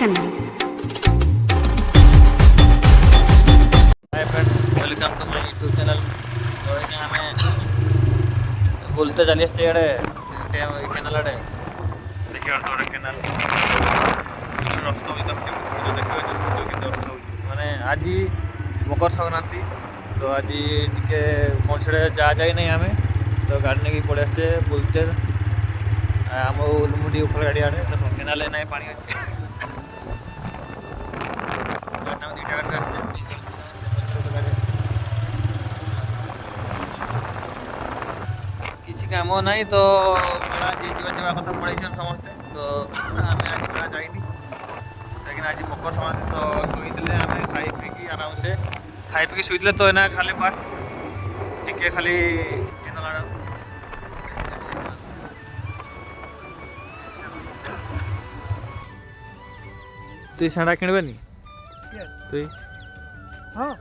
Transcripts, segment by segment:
करना है। Hi friend, welcome to my YouTube channel. तो यहाँ हमें बोलते चली आसते इे केनाल आड़े देखिए तो केनाल सूर्य अस्त भी सूर्य देखिए सूर्य के अस्त हो माने आज मकर संक्रांति। तो आज टिके मौसड़े जा जाए नहीं आम तो गाड़ी नहीं पड़े आसचे बोलते आम लुमुडी उफल गाड़ी आड़े तो केनाल ना पानी अच्छे दुईटा गाड़ी आसचे किसी काम ना तो मेला जी जा कथा पड़े समस्ते तो आम आज मेला जाइनी लेकिन आज मकर संक्रांति तो शुईले आम खाई पीकी आराम से खाई पीकी शुईले तो ना खाली बास टिके खाली तुई साड़ा किणवानी तुई हाँ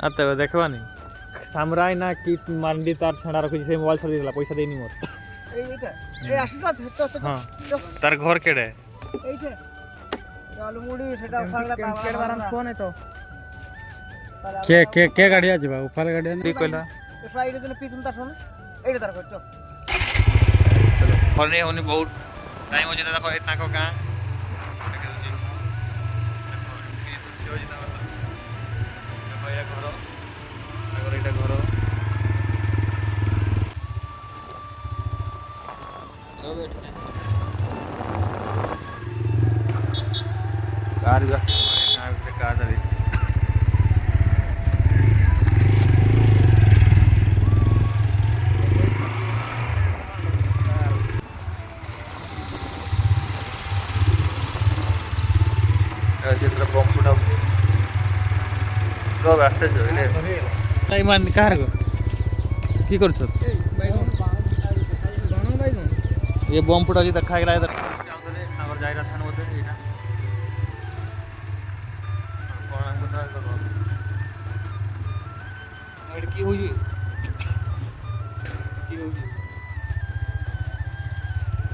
आते देखवानी सामराई ना कि मांडी तार छाड़ा रखी से मोबाइल छाड़ी दिला पैसा देनी मोर ए आसी तो हां तार घर केड़े এইছে চালু মুড়ি সেটা ফাংলা কেড বারান ফোন है तो के गाड़ी आज बा उफाल गाड़ी ती कहला ए फ्लाइट दिले पितुन ता सुन एडे तार करतो होने होने बहुत टाइम हो जाता देखो इतना को कहां कार कार चित्र बम फुटा तो रास्ते जोइले टाइम मान कार को की करछ ये बम फुटा जी देखा गेला इधर नगर जाय रहा था बोलते एटा कोण बता तो एड की होई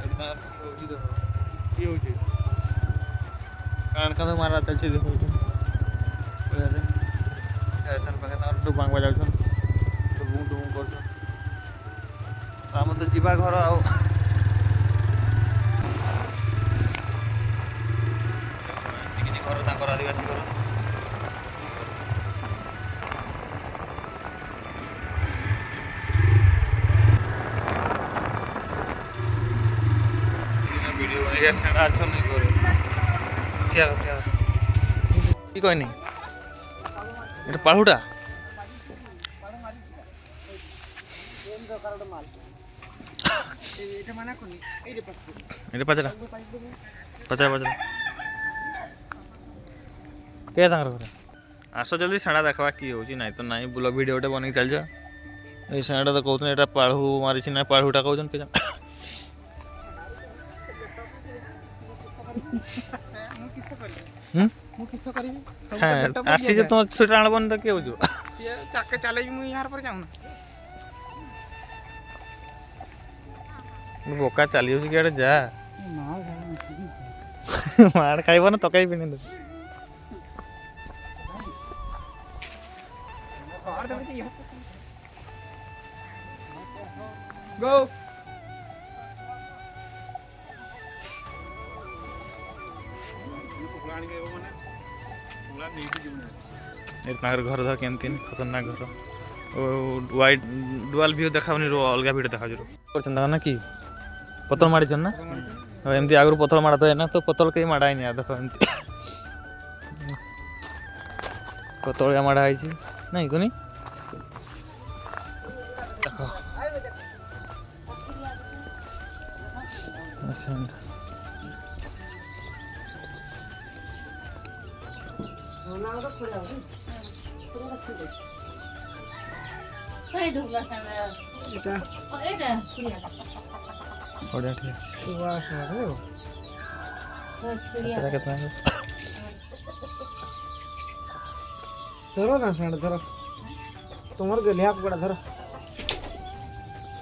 एडा होई देखो की होई कान का तो मारा चलছে देखो ओरे तन पके ना तो बांग बजाउ छन तो बुं कर छन हम तो जीवा घर आ घर तांकर आदिवासी घर वीडियो बने सेना अच्छा नहीं करे क्या की कहनी এটা পাহুটা এটা মানা কোনি এইরে পাচ্ছি এটা পাচরা পাচরা के तांगर घर आस जल्दी सेना देखा कि हो ना तो ना ब्लॉग वीडियोटे बन चल जा ये सेना तो कहते हैं पाढ़ू मारी ना पाढ़ूटा कहन के आसी जे तुम छुटा आण बन तो के हो चाके चले मु यार पर जाऊ ना बोका चली हो कि जा मार खाइब ना तकाई भी नहीं गो घर धर केमती खतरनाक घर वाइड डुआल व्यू देखा अलग भिड देखा कर ना कि पतल माड़ी ना एमती आगु पतल माड़ा तो है ना तो पतल कहीं माड़ा ही नहीं देख एमती पतल माड़ा है नहीं कोनी देख धरो ना फ्रेंड धरो तुम्हार गलिया पड़ा धरो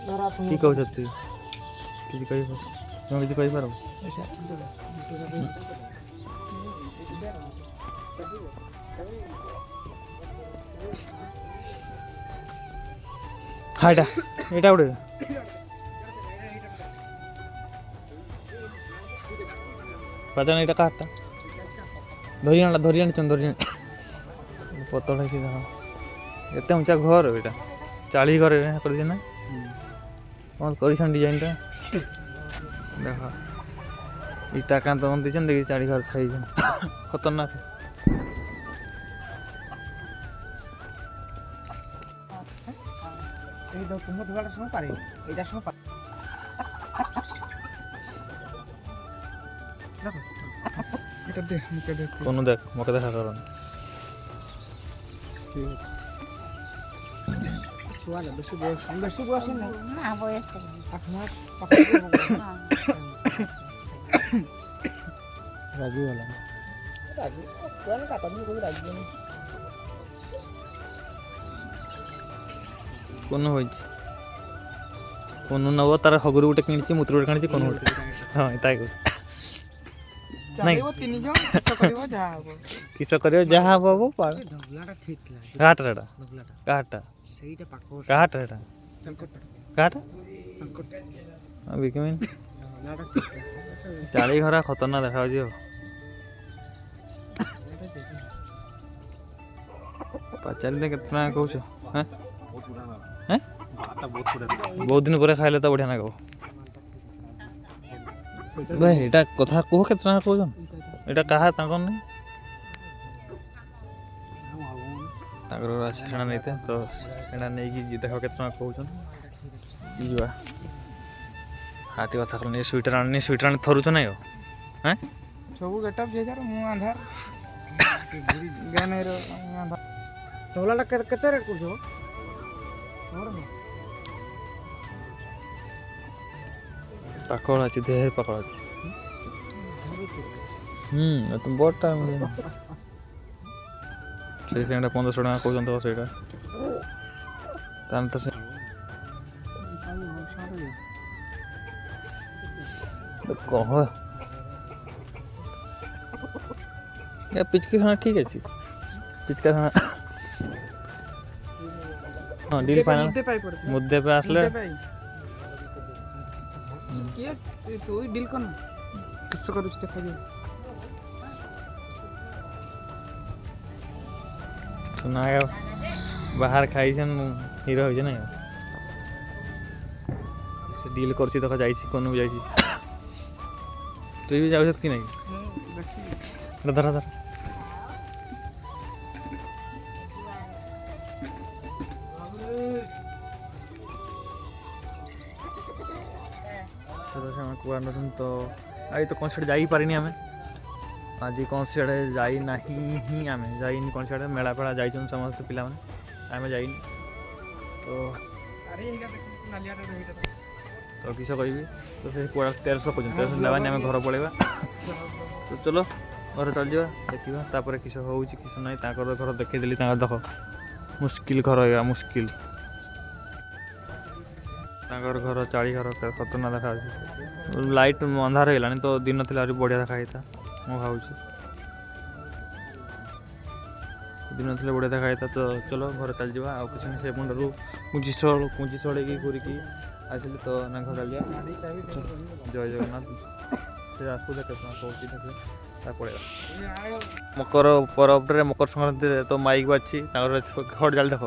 धरा तुम की कहू छथि किछि कहि किछि कहि पारो ହାଇଟା ଏଇଟା ଗୋଟେ ପାଚନ ଏଇଟା କାହାରଟା ଧରି ଆଣିଛନ୍ତି ପତଳ ହେଇଛି ଦେଖ ଏତେ ଉଞ୍ଚା ଘର ଏଇଟା ଚାଳି ଘର କରିଛି ନା କ'ଣ କରିଛନ୍ତି ଡିଜାଇନଟା ଦେଖ ଇଟା କାନ୍ଥ ଦେଇଛନ୍ତି ଦେଖି ଚାଳି ଘର ଛାଇଛନ୍ତି ଖତରନାକ কোনো দেখ মোকে দেখা করুন বেশি বয়স না বয়স রাজি হলাম কোনো হয়েছে কোনো নেব তার হগରୁ ଗୋଟେ କିଣିଛି ମୁତ୍ର ଗୋଟେ କିଣିଛି কোনো ଗୋଟେ ହଁ ତାই କରୁ ନାଇଁ କିସ କରିବ ଯାହା ହବ ହବ କାହାଟା ଏଟା କାହାଟା କାହାଟା ଏଟା କାହାଟା ବିକିମିନ୍ ଚାଳି ଘରା ଖତରନାକ ଦେଖାଯାଉଛି ଆଉ ପଚାରିଲେ କେତେ ଟଙ୍କା କହୁଛ ହଁ ବହୁତ ଦିନ ପରେ ଖାଇଲେ ତ ବଢ଼ିଆ ନାଗ ଭାଇ ଏଇଟା କଥା କୁହ କେତେ ଟଙ୍କା କହୁଛନ୍ ଏଇଟା କାହା ତାଙ୍କର ନାହିଁ ତାଙ୍କର ସେଣା ନେଇଥାଏ ତ ସେଣା ନେଇକି ଦେଖ କେତେ ଟଙ୍କା କହୁଛନ୍ ଯିବା ହାତୀ କଥା କଲେ ସ୍ୱିଟର ଆଣି ଥରୁଛ ନାଇଁ ଆଉ ହଁ ସବୁ ଗେଟଅପ୍ ଯେଜାର ମୁଁ ଆନ୍ଧାର ଜ୍ଞାନର ତବଲାଟା କେତେ ରେଟ୍ କରୁଛ ପାକଳ ଅଛି ଦେହ ପାକଳ ଅଛି ତୁମ ବଡ଼ଟା ସେଇ ସେଟା 1500 ଟଙ୍କା କହୁଛନ୍ତି ତ ସେଇଟା ତାହେଲେ ତ ସେ କହ ପିଚକି ଖାନା ଠିକ୍ ଅଛି ପିଚକା ଖାନା ହଁ ଡିଲ୍ ଫାଇନାଲ ମୁଦ୍ଦେ पे আসলে କିଏ ତୁ ଡିଲ୍ କର କିସ କରୁଛି ଦେଖାଯିବ ନା ବାହାର ଖାଇଛନ୍ ହିରୋ ହେଇছে ନା ସେ ଡିଲ୍ କରୁଛି ଦେଖ ଯାଇଛି କୋନୁ ଯାଇଛି ତୁଇ ବି ଯାଉଛ କି ନାଇଁ ଧର ଧର କୁଆଡ଼େ ତ ଆଜି ତ କନସର୍ଟ ଯାଇପାରିନି ଆମେ ଆଜି କନସର୍ଟ ଯାଇନା ହିଁ ଆମେ ଯାଇନି କନସର୍ଟ ମେଳା ଫେଳା ଯାଇଛନ୍ତି ସମସ୍ତେ ପିଲାମାନେ ଆମେ ଯାଇନି ତ କିସ କହିବି ତ ସେ 1300 କହୁଛନ୍ତି 1300 ନେବାନି ଆମେ ଘର ପଳେଇବା ତ ଚलो ଘରେ ଚାଲିଯିବା ଦେଖିବା ତାପରେ କିସ ହେଉଛି କିସ ନାହିଁ ତାଙ୍କର ଘର ଦେଖେଇଦେଲି ତାଙ୍କର ଦେଖ ମୁସ୍କିଲ ଘର ଏଇଆ ମୁସ୍କିଲ ତାଙ୍କର ଘର ଚାଳି ଘର ଖତରନାକ ଦେଖାଯାଉଛି ଲାଇଟ୍ ଅନ୍ଧାର ହେଇଗଲାଣି ତ ଦିନ ଥିଲା ଆହୁରି ବଢ଼ିଆ ଦେଖା ହେଇथा ମୁଁ ଭାବୁଛି ଦିନ ଥିଲେ ବଢ଼ିଆ ଦେଖା ହେଇथा ତ ଚलो ଘରେ ଚାଲିଯିବା ଆଉ କିଛି ନାହିଁ ସେ ମୁଣ୍ଡରୁ କୁଞ୍ଚି ସଳେଇକି କରିକି ଆସିଲି ତ ନା ଘର ଚାଲିଯିବା ଜୟ ଜଗନ୍ନାଥ ସେ ଆସୁ ଦେଖେ କ'ଣ କହୁଛି ଦେଖେ ତା ପଳେଇବା ମକର ପର୍ବରେ ମକର ସଂକ୍ରାନ୍ତିରେ ତ ମାଇକ୍ ବାଜୁଛି ତାଙ୍କର ଖଡ଼ଜାଲ ଦେଖ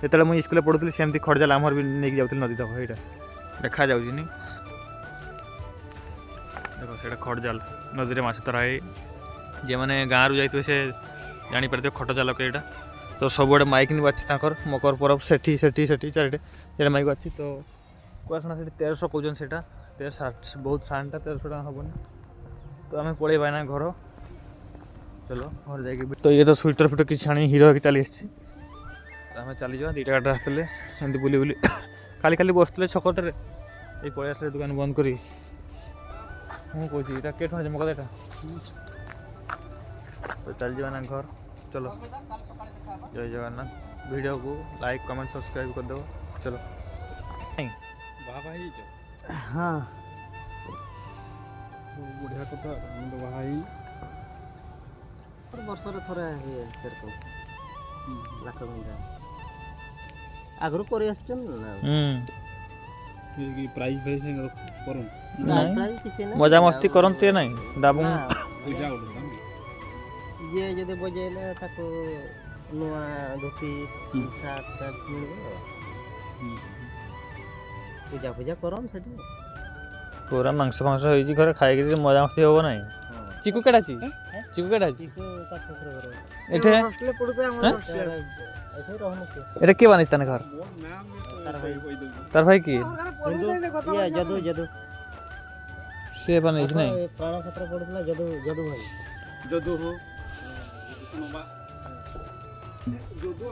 ଯେତେବେଳେ ମୁଁ ସ୍କୁଲରେ ପଢ଼ୁଥିଲି ସେମିତି ଖଡ଼ଜାଲ ଆମର ବି ନେଇକି ଯାଉଥିଲି ନଦୀ ଦେଖ ଏଇଟା ଦେଖାଯାଉଛି ନି ଦେଖ ସେଇଟା ଖଡ଼ଜାଲ ନଦୀରେ ମାଛ ଧରା ହେଇ ଯେଉଁମାନେ ଗାଁରୁ ଯାଇଥିବେ ସେ ଜାଣିପାରିଥିବେ ଖଟ ଜାଲ ଏଇଟା ତ ସବୁଆଡ଼େ ମାଇକ୍ ନି ବାଜୁଛି ତାଙ୍କର ମକର ପର୍ବ ସେଠି ଚାରିଟେ ସେଇଟା ମାଇକ୍ ବାଜୁଛି ତ କୁଆଶଣା ସେଠି 1300 କହୁଛନ୍ତି ସେଇଟା ବହୁତ ସାନଟା 1300 ଟଙ୍କା ହେବନି ତ ଆମେ ପଳେଇବା ନା ଘର ଚलो ଘରେ ଯାଇକି ତ ଇଏ ତ ସ୍ୱିଟର ଫିଟର କିଛି ଆଣି ହିରୋ ହେଇକି ଚାଲି ଆସିଛି ତ ଆମେ ଚାଲିଯିବା ଦୁଇଟା ଗାଡ଼ି ଆସିଥିଲେ ଏମିତି ବୁଲି ଖାଲି ବସିଥିଲେ ଛକଟାରେ ଏଇ ପଳେଇ ଆସିଲେ ଦୋକାନ ବନ୍ଦ କରି ମୁଁ କହୁଛି ଏଇଟା କେଉଁ ଟଙ୍କା ମୋ କଥା ଏଇଟା ତ ଚାଲିଯିବା ନା ଘର ଚलो ଜୟ ଜଗନ୍ନାଥ ଭିଡ଼ିଓକୁ ଲାଇକ୍ କମେଣ୍ଟ ସବସ୍କ୍ରାଇବ୍ କରିଦେବ ଚलो ହଁ ବଢ଼ିଆ କଥା ଆମେ ତ ବାହା ହେଇ ବର୍ଷରେ ଥରେ ହୁଏ ସେରକମ ଲାଖ ଗଞ୍ଜା ଆଗରୁ କରି ଆସୁଛନ୍ତି ନା ପ୍ରାଇଜ୍ ଫାଇଜ୍ କରନ୍ତୁ ପ୍ରାୟ କିଛି ନାହିଁ ମଜାମସ୍ତି କରନ୍ତି ନାଇଁ ଡାବୁ ପୂଜା ଗୋଟେ ଯିଏ ଯଦି ବଜେଇଲେ ତାକୁ ନୂଆ ଧୋତି ସାର୍ଟ ପ୍ୟାଣ୍ଟ ମିଳିବ ପୂଜା ପୂଜା କରନ୍ ସେଠି ପୁରା ମାଂସ ଫାଂସ ହେଇଛି ଘରେ ଖାଇକି ଟିକେ ମଜାମସ୍ତି ହବ ନାହିଁ। ଚିକୁ କେଟା ଅଛି ଚିକୁ କେଟା ଅଛି ଚିକୁ ତା ଶ୍ୱଶୁର ଘର ଏଠେ ହଷ୍ଟେଲ ପଢୁଥିଲା ଆମର ହଷ୍ଟେଲ ଏଠି ରହୁନି ସେ এটা কে বানাইছে তানে ঘর ତାର ଭାଇ তার ভাই কি ଇଏ ଯଦୁ ଯଦୁ সে বানাইছে নাই ପ୍ରାଣ କ୍ଷେତ୍ର ପଡୁଥିଲା ଯଦୁ ଯଦୁ ଭାଇ ଯଦୁ ହଉ ଯଦୁ